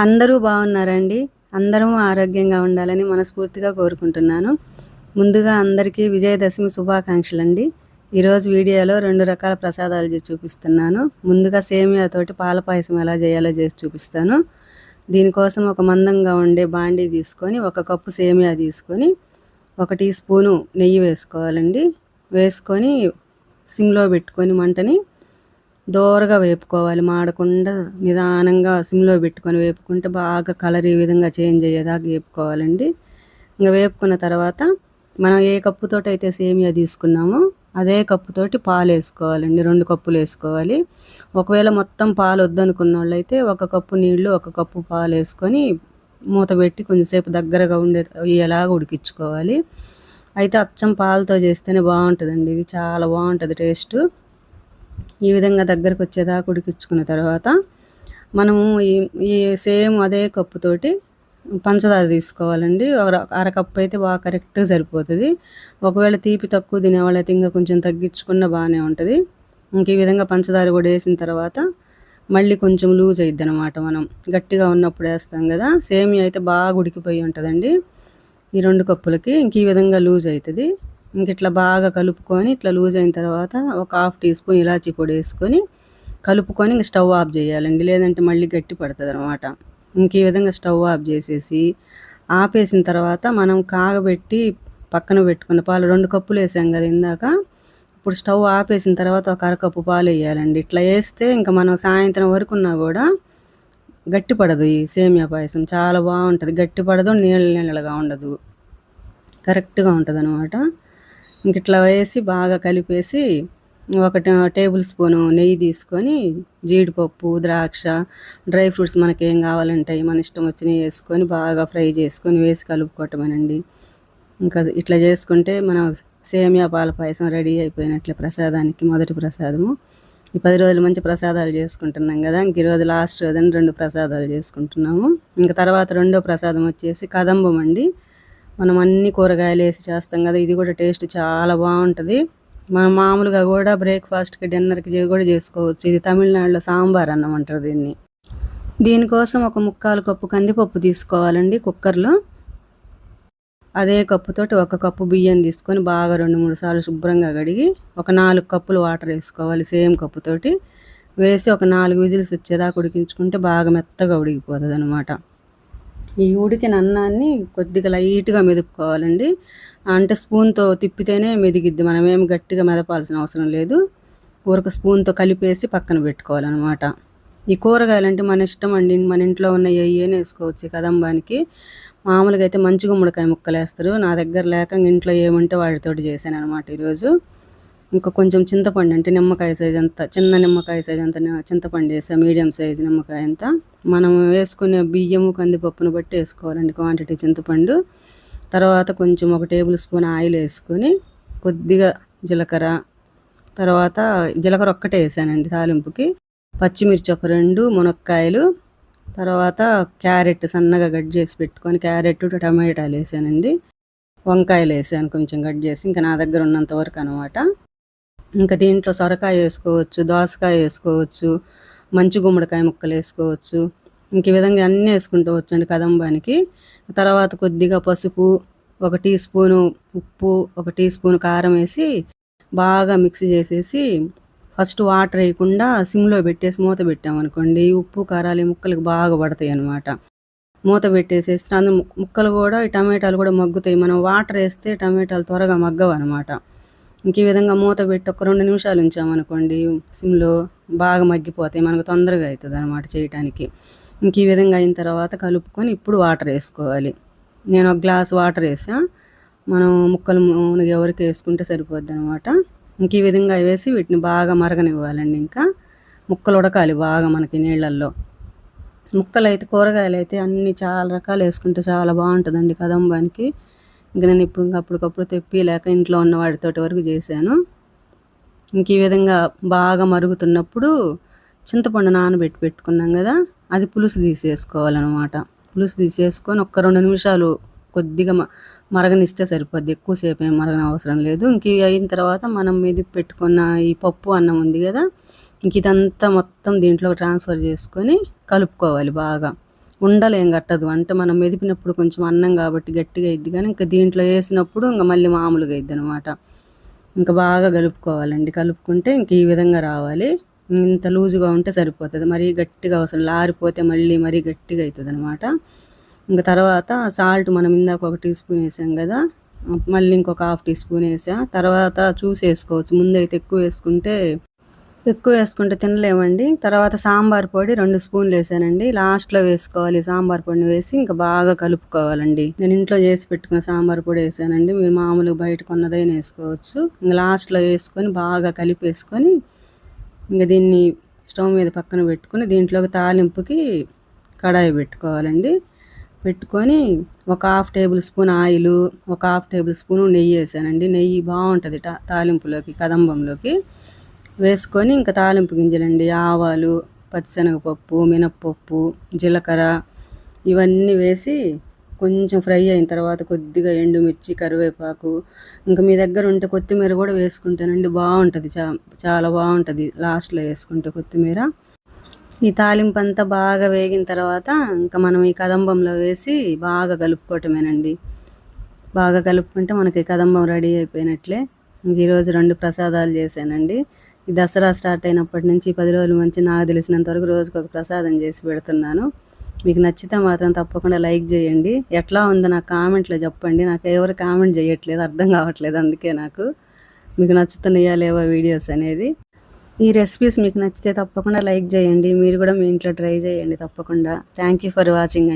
అందరూ బాగున్నారండి. అందరం ఆరోగ్యంగా ఉండాలని మనస్ఫూర్తిగా కోరుకుంటున్నాను. ముందుగా అందరికీ విజయదశమి శుభాకాంక్షలండి. ఈరోజు వీడియోలో 2 రకాల ప్రసాదాలు చేసి చూపిస్తున్నాను. ముందుగా సేమియాతోటి పాల పాయసం ఎలా చేయాలో చేసి చూపిస్తాను. దీనికోసం ఒక మందంగా ఉండే బాండీ తీసుకొని 1 కప్పు సేమియా తీసుకొని 1 టీ స్పూను నెయ్యి వేసుకోవాలండి. వేసుకొని సిమ్లో పెట్టుకొని మంటని దోరగా వేపుకోవాలి. మాడకుండా నిదానంగా సిమ్లో పెట్టుకొని వేపుకుంటే బాగా కలర్ ఈ విధంగా చేంజ్ అయ్యేదాకా వేపుకోవాలండి. ఇంకా వేపుకున్న తర్వాత మనం ఏ కప్పుతోటి అయితే సేమియా తీసుకున్నామో అదే కప్పుతోటి పాలు వేసుకోవాలండి. 2 కప్పులు వేసుకోవాలి. ఒకవేళ మొత్తం పాలు వద్దనుకున్న వాళ్ళైతే 1 కప్పు నీళ్లు 1 కప్పు పాలు వేసుకొని మూత పెట్టి కొంచెంసేపు దగ్గరగా అయ్యేలాగా ఉడికించుకోవాలి. అయితే అచ్చం పాలతో చేస్తేనే బాగుంటుందండి. ఇది చాలా బాగుంటుంది టేస్ట్. ఈ విధంగా దగ్గరకు వచ్చేదాకా ఉడికించుకున్న తర్వాత మనము ఈ సేమ్ అదే కప్పుతోటి పంచదార తీసుకోవాలండి. అర కప్పు అయితే బాగా కరెక్ట్గా సరిపోతుంది. ఒకవేళ తీపి తక్కువ తినేవాళ్ళైతే ఇంకా కొంచెం తగ్గించుకున్న బాగానే ఉంటుంది. ఇంక ఈ విధంగా పంచదార కూడా వేసిన తర్వాత మళ్ళీ కొంచెం లూజ్ అయిద్ది అనమాట. మనం గట్టిగా ఉన్నప్పుడు వేస్తాం కదా, సేమియా అయితే బాగా ఉడికిపోయి ఉంటుందండి. ఈ 2 కప్పులకి ఇంక ఈ విధంగా లూజ్ అవుతుంది. ఇంక ఇట్లా బాగా కలుపుకొని ఇట్లా లూజ్ అయిన తర్వాత ఒక 1/2 టీ స్పూన్ ఇలాచీ పొడి వేసుకొని కలుపుకొని ఇంక స్టవ్ ఆఫ్ చేయాలండి. లేదంటే మళ్ళీ గట్టి పడుతుంది అనమాట. ఇంక ఈ విధంగా స్టవ్ ఆఫ్ చేసేసి ఆపేసిన తర్వాత మనం కాగబెట్టి పక్కన పెట్టుకున్న పాలు 2 కప్పులు వేసాం కదా ఇందాక. ఇప్పుడు స్టవ్ ఆపేసిన తర్వాత ఒక అరకప్పు పాలు వేయాలండి. ఇట్లా వేస్తే ఇంకా మనం సాయంత్రం వరకు ఉన్నా కూడా గట్టి పడదు. ఈ సేమియా పాయసం చాలా బాగుంటుంది. గట్టి పడదు, నీళ్ళగా ఉండదు, కరెక్ట్గా ఉంటుంది అనమాట. ఇంక ఇట్లా వేసి బాగా కలిపేసి 1 టేబుల్ స్పూను నెయ్యి తీసుకొని జీడిపప్పు, ద్రాక్ష, డ్రై ఫ్రూట్స్ మనకేం కావాలంటే మన ఇష్టం వచ్చినవి వేసుకొని బాగా ఫ్రై చేసుకొని వేసి కలుపుకోవటమేనండి. ఇంకా ఇట్లా చేసుకుంటే మనం సేమియా పాల పాయసం రెడీ అయిపోయినట్లే ప్రసాదానికి. మొదటి ప్రసాదము. ఈ 10 రోజులు మంచి ప్రసాదాలు చేసుకుంటున్నాం కదా, ఇంక ఈరోజు లాస్ట్ రోజున 2 ప్రసాదాలు చేసుకుంటున్నాము. ఇంకా తర్వాత రెండో ప్రసాదం వచ్చేసి కదంబం అండి. మనం అన్ని కూరగాయలు వేసి చేస్తాం కదా, ఇది కూడా టేస్ట్ చాలా బాగుంటుంది. మనం మామూలుగా కూడా బ్రేక్ఫాస్ట్కి, డిన్నర్కి కూడా చేసుకోవచ్చు. ఇది తమిళనాడులో సాంబార్ అన్నం అంటారు దీన్ని. దీనికోసం ఒక 1/4 కప్పు కందిపప్పు తీసుకోవాలండి కుక్కర్లో. అదే కప్పుతోటి 1 కప్పు బియ్యం తీసుకొని బాగా 2-3 సార్లు శుభ్రంగా కడిగి ఒక 4 కప్పులు వాటర్ వేసుకోవాలి. సేమ్ కప్పుతోటి వేసి ఒక 4 విజిల్స్ వచ్చేదాకా ఉడికించుకుంటే బాగా మెత్తగా ఉడికిపోతుంది అనమాట. ఈ ఉడికిన అన్నాన్ని కొద్దిగా లైట్గా మెదుపుకోవాలండి. అంటే స్పూన్తో తిప్పితేనే మెదిగిద్ది. మనం ఏమి గట్టిగా మెదపాల్సిన అవసరం లేదు. ఊరక స్పూన్తో కలిపేసి పక్కన పెట్టుకోవాలన్నమాట. ఈ కూరగాయలు అంటే మన ఇష్టం అండి. మన ఇంట్లో ఉన్న ఏమైనా వేసుకోవచ్చు కదంబానికి. మామూలుగా అయితే మంచి గుమ్మడికాయ ముక్కలు వేస్తారు. నా దగ్గర లేక ఇంట్లో ఏముంటే వాటితోటి చేశాను అనమాట ఈరోజు. ఇంకా కొంచెం చింతపండు అంటే నిమ్మకాయ సైజ్ అంతా, చిన్న నిమ్మకాయ సైజ్ అంతా చింతపండు వేసా. మీడియం సైజు నిమ్మకాయ అంతా. మనం వేసుకునే బియ్యము కందిపప్పును బట్టి వేసుకోవాలండి క్వాంటిటీ చింతపండు. తర్వాత కొంచెం 1 టేబుల్ స్పూన్ ఆయిల్ వేసుకొని కొద్దిగా జీలకర్ర, తర్వాత జీలకర్ర ఒక్కటే వేసానండి తాలింపుకి. పచ్చిమిర్చి ఒక 2, మునక్కాయలు, తర్వాత క్యారెట్ సన్నగా కట్ చేసి పెట్టుకొని క్యారెట్, టమాటాలు వేసానండి. వంకాయలు వేసాను కొంచెం కట్ చేసి, ఇంకా నా దగ్గర ఉన్నంత వరకు అనమాట. ఇంకా దీంట్లో సొరకాయ వేసుకోవచ్చు, దోసకాయ వేసుకోవచ్చు, మంచి గుమ్మడికాయ ముక్కలు వేసుకోవచ్చు. ఇంక ఈ విధంగా అన్నీ వేసుకుంటూ వచ్చండి కదంబానికి. తర్వాత కొద్దిగా పసుపు, 1 టీ స్పూను ఉప్పు, 1 టీ స్పూను కారం వేసి బాగా మిక్స్ చేసేసి ఫస్ట్ వాటర్ వేయకుండా సిమ్లో పెట్టేసి మూత పెట్టామనుకోండి, ఉప్పు కారాలు ముక్కలకు బాగా పడతాయి అన్నమాట. మూత పెట్టేసేసి అందులో ముక్కలు కూడా, ఈ టమాటాలు కూడా మగ్గుతాయి. మనం వాటర్ వేస్తే టమాటాలు త్వరగా మగ్గవు అనమాట. ఇంక ఈ విధంగా మూత పెట్టి ఒక 2 నిమిషాలు ఉంచామనుకోండి సిమ్లో, బాగా మగ్గిపోతాయి. మనకు తొందరగా అవుతుంది అనమాట చేయటానికి. ఇంక ఈ విధంగా అయిన తర్వాత కలుపుకొని ఇప్పుడు వాటర్ వేసుకోవాలి. నేను 1 గ్లాస్ వాటర్ వేసా. మనం ముక్కలు మునిగే వరకు వేసుకుంటే సరిపోద్ది అనమాట. ఇంక ఈ విధంగా వేసి వీటిని బాగా మరగనివ్వాలండి. ఇంకా ముక్కలు ఉడకాలి బాగా మనకి నీళ్ళల్లో. ముక్కలు అయితే, కూరగాయలు అయితే అన్నీ చాలా రకాలు వేసుకుంటే చాలా బాగుంటుందండి కదంబానికి. ఇంక నేను ఇప్పుడు అప్పటికప్పుడు తెప్పి లేక ఇంట్లో ఉన్న వాటితోటి వరకు చేశాను. ఇంక ఈ విధంగా బాగా మరుగుతున్నప్పుడు చింతపండు నానబెట్టి పెట్టుకున్నాం కదా, అది పులుసు తీసేసుకోవాలన్నమాట. పులుసు తీసేసుకొని ఒక 2 నిమిషాలు కొద్దిగా మరగనిస్తే సరిపోద్ది. ఎక్కువసేపు ఏం మరగన అవసరం లేదు. ఇంక అయిన తర్వాత మనం మెదిపి పెట్టుకున్న ఈ పప్పు అన్నం ఉంది కదా, ఇంక ఇదంతా మొత్తం దీంట్లో ట్రాన్స్ఫర్ చేసుకొని కలుపుకోవాలి బాగా. ఉండలేం కట్టదు. అంటే మనం మెదిపినప్పుడు కొంచెం అన్నం కాబట్టి గట్టిగా అయ్యిద్ది, కానీ ఇంకా దీంట్లో వేసినప్పుడు ఇంకా మళ్ళీ మామూలుగా అయ్యిద్ది అనమాట. ఇంకా బాగా కలుపుకోవాలండి. కలుపుకుంటే ఇంక ఈ విధంగా రావాలి. ఇంత లూజుగా ఉంటే సరిపోతుంది. మరీ గట్టిగా అవసరం లారిపోతే మళ్ళీ మరీ గట్టిగా అవుతుంది అనమాట. ఇంకా తర్వాత సాల్ట్ మనం ఇందాక 1 టీ స్పూన్ వేసాం కదా, మళ్ళీ ఇంకొక 1/2 టీ స్పూన్ వేసా. తర్వాత చూసి వేసుకోవచ్చు. ముందైతే ఎక్కువ వేసుకుంటే తినలేమండి. తర్వాత సాంబార్ పొడి 2 స్పూన్లు వేసానండి. లాస్ట్లో వేసుకోవాలి సాంబార్ పొడిని వేసి ఇంకా బాగా కలుపుకోవాలండి. నేను ఇంట్లో చేసి పెట్టుకున్న సాంబార్ పొడి వేసానండి. మీరు మామూలుగా బయట కొన్నదైనా వేసుకోవచ్చు. ఇంకా లాస్ట్లో వేసుకొని బాగా కలిపేసుకొని ఇంకా దీన్ని స్టవ్ మీద పక్కన పెట్టుకొని దీంట్లోకి తాలింపుకి కడాయి పెట్టుకోవాలండి. పెట్టుకొని ఒక 1/2 టేబుల్ స్పూన్ ఆయిల్, ఒక 1/2 టేబుల్ స్పూన్ నెయ్యి వేసానండి. నెయ్యి బాగుంటుంది తాలింపులోకి, కదంబంలోకి వేసుకొని ఇంకా తాలింపు గింజలండి, ఆవాలు, పచ్చిశనగపప్పు, మినప్పప్పు, జీలకర్ర ఇవన్నీ వేసి కొంచెం ఫ్రై అయిన తర్వాత కొద్దిగా ఎండుమిర్చి, కరివేపాకు, ఇంకా మీ దగ్గర ఉంటే కొత్తిమీర కూడా వేసుకుంటానండి. బాగుంటుంది, చాలా బాగుంటుంది లాస్ట్లో వేసుకుంటే కొత్తిమీర. ఈ తాలింపు అంతా బాగా వేగిన తర్వాత ఇంకా మనం ఈ కదంబంలో వేసి బాగా కలుపుకోవటమేనండి. బాగా కలుపుకుంటే మనకి కదంబం రెడీ అయిపోయినట్లే. ఇంక ఈరోజు 2 ప్రసాదాలు చేశానండి. ఈ దసరా స్టార్ట్ అయినప్పటి నుంచి 10 రోజుల నుంచి నాకు తెలిసినంత వరకు రోజుకొక ప్రసాదం చేసి పెడుతున్నాను. మీకు నచ్చితే మాత్రం తప్పకుండా లైక్ చేయండి. ఎట్లా ఉందో నాకు కామెంట్లో చెప్పండి. నాకు ఎవరు కామెంట్ చేయట్లేదు, అర్థం కావట్లేదు. అందుకే నాకు మీకు నచ్చుతున్నాయా లేవో వీడియోస్ అనేది. ఈ రెసిపీస్ మీకు నచ్చితే తప్పకుండా లైక్ చేయండి. మీరు కూడా మీ ఇంట్లో ట్రై చేయండి తప్పకుండా. థ్యాంక్ యూ ఫర్ వాచింగ్ అండి.